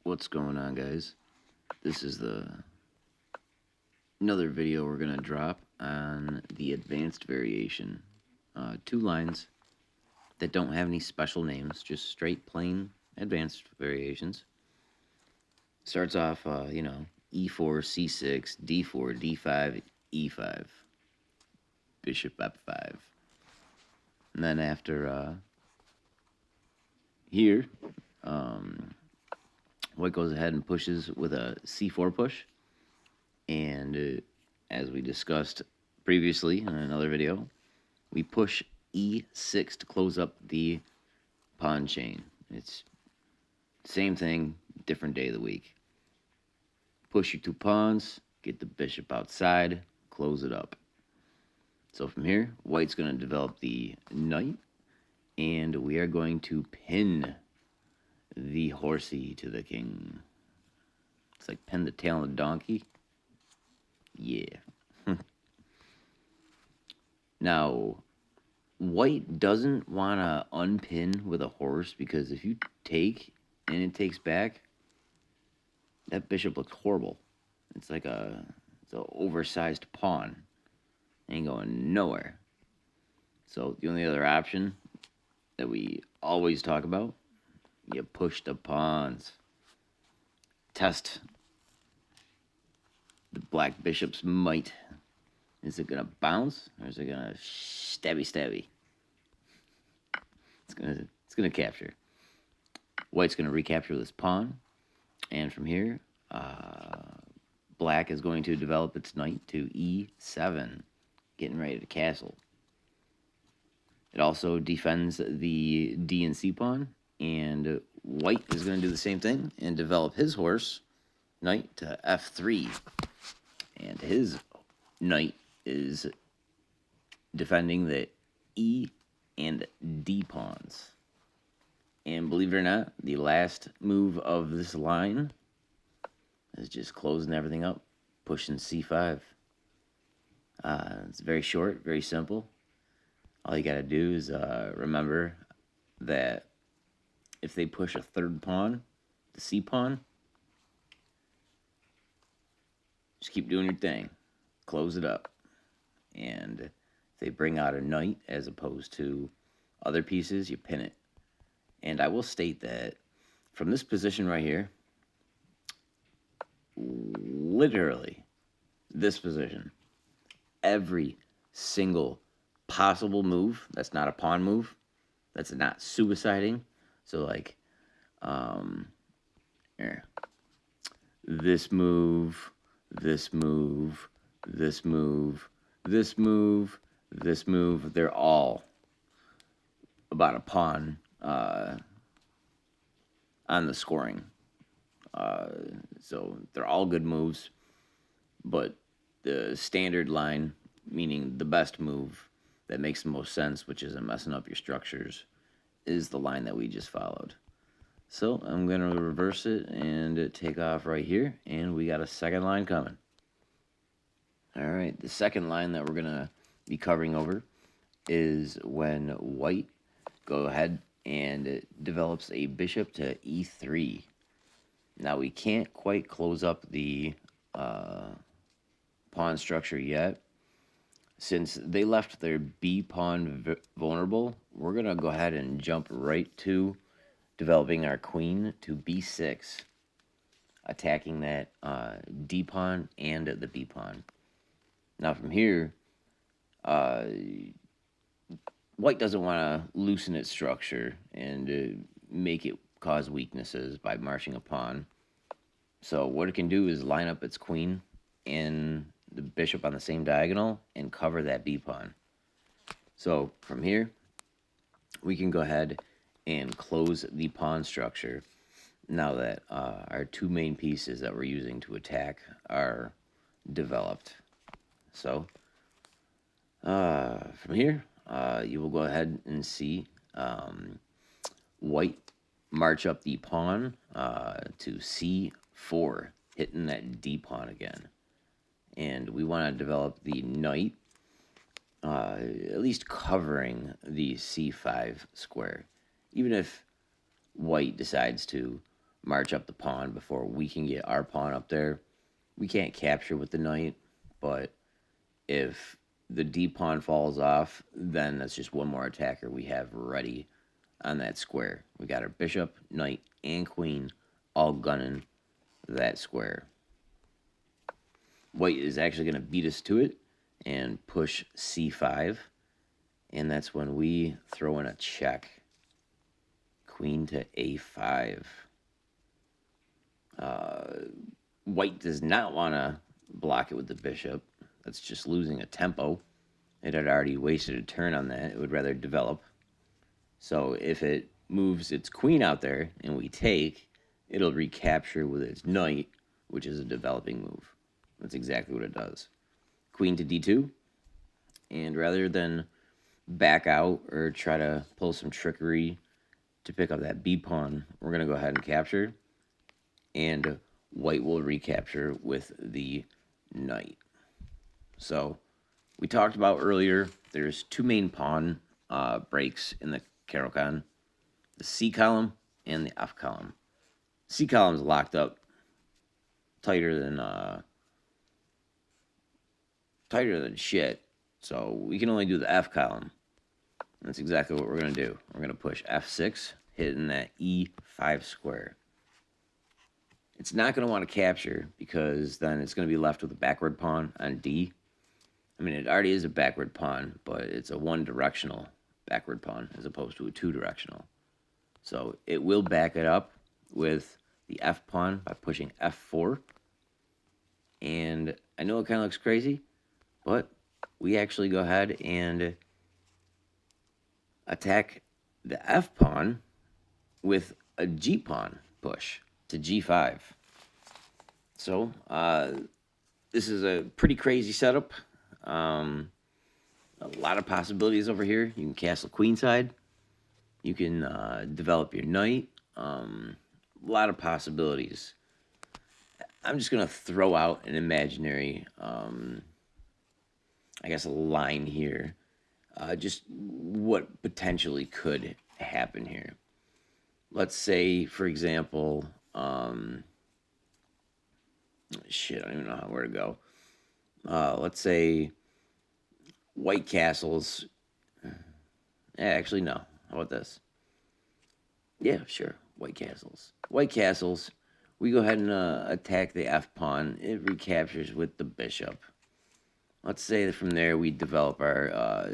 What's going on, guys? This is another video we're gonna drop on the advanced variation. Two lines that don't have any special names, just straight plain advanced variations. Starts off, E4, C6, D4, D5, E5, Bishop F5, and then after here, White goes ahead and pushes with a C4 push. And as we discussed previously in another video, we push E6 to close up the pawn chain. It's same thing, different day of the week. Push your two pawns, get the bishop outside, close it up. So from here, White's going to develop the knight, and we are going to pin the horsey to the king. It's like pin the tail on a donkey. Yeah. Now, White doesn't want to unpin with a horse, because if you take and it takes back, that bishop looks horrible. It's like it's an oversized pawn. Ain't going nowhere. So the only other option that we always talk about, you push the pawns. Test the black bishop's might. Is it gonna bounce, or is it gonna stabby? It's gonna capture. White's gonna recapture this pawn, and from here, black is going to develop its knight to E7, getting ready to castle. It also defends the D and C pawn, and White is going to do the same thing and develop his horse, knight to F3, and his knight is defending the E and D pawns. And believe it or not, the last move of this line is just closing everything up, pushing C5. It's very short, very simple. All you gotta do is remember that if they push a third pawn, the C pawn, just keep doing your thing. Close it up. And if they bring out a knight as opposed to other pieces, you pin it. And I will state that from this position right here, literally this position, every single possible move that's not a pawn move, that's not suiciding. So like, here, this move, this move, this move, this move, this move, they're all about a pawn on the scoring. So they're all good moves, but the standard line, meaning the best move that makes the most sense, which isn't messing up your structures, is the line that we just followed. So I'm going to reverse it and take off right here, and we got a second line coming. All right, the second line that we're going to be covering over is when White go ahead and develops a bishop to E3. Now, we can't quite close up the pawn structure yet. Since they left their B pawn vulnerable, we're going to go ahead and jump right to developing our queen to B6, attacking that D pawn and the B pawn. Now from here, White doesn't want to loosen its structure and make it cause weaknesses by marching a pawn. So what it can do is line up its queen and the bishop on the same diagonal and cover that B pawn. So from here, we can go ahead and close the pawn structure now that our two main pieces that we're using to attack are developed. So from here, you will go ahead and see White march up the pawn to C4, hitting that D pawn again. And we want to develop the knight, at least covering the C5 square. Even if White decides to march up the pawn before we can get our pawn up there. We can't capture with the knight, but if the D pawn falls off, then that's just one more attacker we have ready on that square. We got our bishop, knight, and queen all gunning that square. White is actually going to beat us to it and push c5, and that's when we throw in a check. Queen to a5. White does not want to block it with the bishop. That's just losing a tempo. It had already wasted a turn on that. It would rather develop. So if it moves its queen out there and we take, it'll recapture with its knight, which is a developing move. That's exactly what it does. Queen to d2. And rather than back out or try to pull some trickery to pick up that b pawn, we're going to go ahead and capture. And white will recapture with the knight. So we talked about earlier, there's two main pawn breaks in the Caro-Kann. The C column and the F column. C column is locked up tighter than shit. So we can only do the F column. That's exactly what we're going to do. We're going to push F6, hitting that E5 square. It's not going to want to capture because then it's going to be left with a backward pawn on D. I mean, it already is a backward pawn, but it's a one-directional backward pawn as opposed to a two-directional. So it will back it up with the F pawn by pushing F4. And I know it kind of looks crazy, but we actually go ahead and attack the F pawn with a G pawn push to G5. So this is a pretty crazy setup. A lot of possibilities over here. You can castle queenside. You can develop your knight. A lot of possibilities. I'm just going to throw out an imaginary, I guess, a line here. Just what potentially could happen here. Let's say, for example, shit, I don't even know where to go. Let's say white castles. Actually, no. How about this? Yeah, sure. White castles. White castles. We go ahead and attack the F pawn. It recaptures with the bishop. Let's say that from there we develop our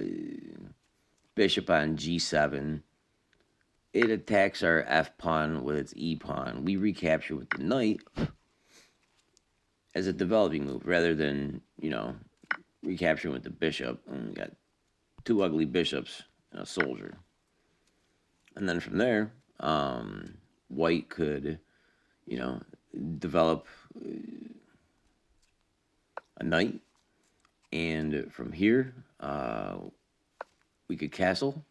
bishop on G7. It attacks our F pawn with its E pawn. We recapture with the knight as a developing move rather than, recapturing with the bishop. And we got two ugly bishops and a soldier. And then from there, white could, develop a knight. And from here, we could castle.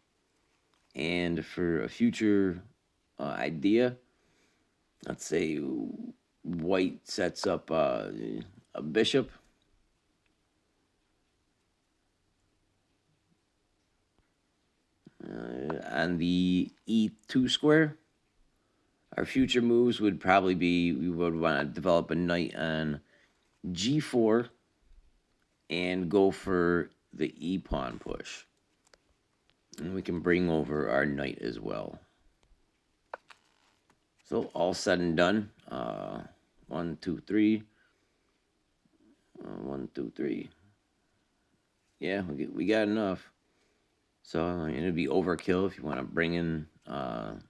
And for a future idea, let's say white sets up a bishop. On the E2 square. Our future moves would probably be, we would want to develop a knight on G4 and go for the E pawn push. And we can bring over our knight as well. So all said and done, 1, 2, 3. 1, 2, 3. Yeah, we got enough. So it'd be overkill if you want to bring in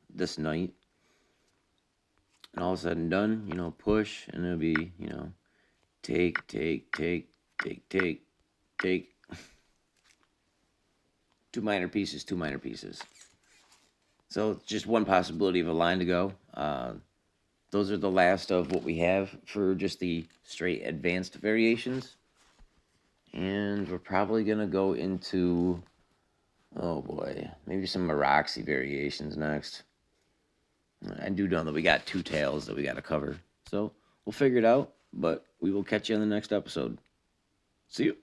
this knight. And all said and done, push, and it'll be, take. Two minor pieces. So it's just one possibility of a line to go. Those are the last of what we have for just the straight advanced variations. And we're probably going to go into, oh boy, maybe some Maroxy variations next. I do know that we got two tails that we got to cover. So we'll figure it out, but we will catch you in the next episode. See you.